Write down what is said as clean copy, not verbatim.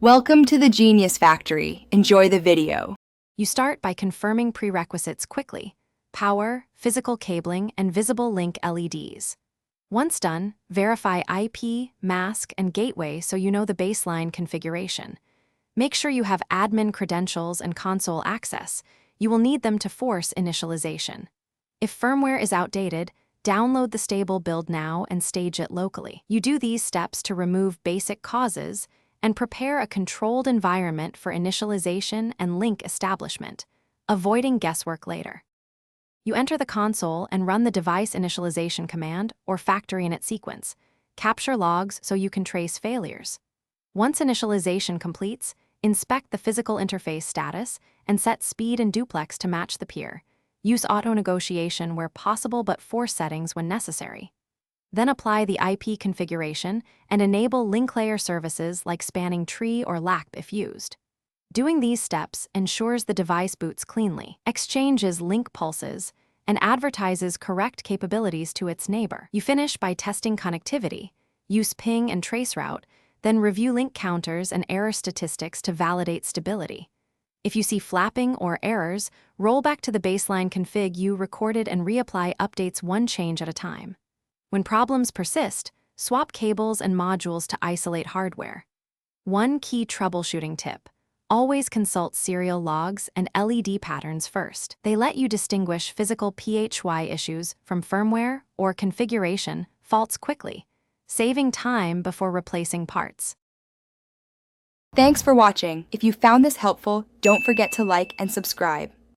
Welcome to the Genius Factory. Enjoy the video. You start by confirming prerequisites quickly: power, physical cabling, and visible link LEDs. Once done, verify IP, mask, and gateway so you know the baseline configuration. Make sure you have admin credentials and console access. You will need them to force initialization. If firmware is outdated, download the stable build now and stage it locally. You do these steps to remove basic causes and prepare a controlled environment for initialization and link establishment, avoiding guesswork later. You enter the console and run the device initialization command or factory init sequence. Capture logs so you can trace failures. Once initialization completes, inspect the physical interface status and set speed and duplex to match the peer. Use auto-negotiation where possible but force settings when necessary. Then apply the IP configuration and enable link layer services like spanning tree or LACP if used. Doing these steps ensures the device boots cleanly, exchanges link pulses, and advertises correct capabilities to its neighbor. You finish by testing connectivity, use ping and traceroute, then review link counters and error statistics to validate stability. If you see flapping or errors, roll back to the baseline config you recorded and reapply updates one change at a time. When problems persist, swap cables and modules to isolate hardware. One key troubleshooting tip: always consult serial logs and LED patterns first. They let you distinguish physical PHY issues from firmware or configuration faults quickly, saving time before replacing parts. Thanks for watching. If you found this helpful, don't forget to like and subscribe.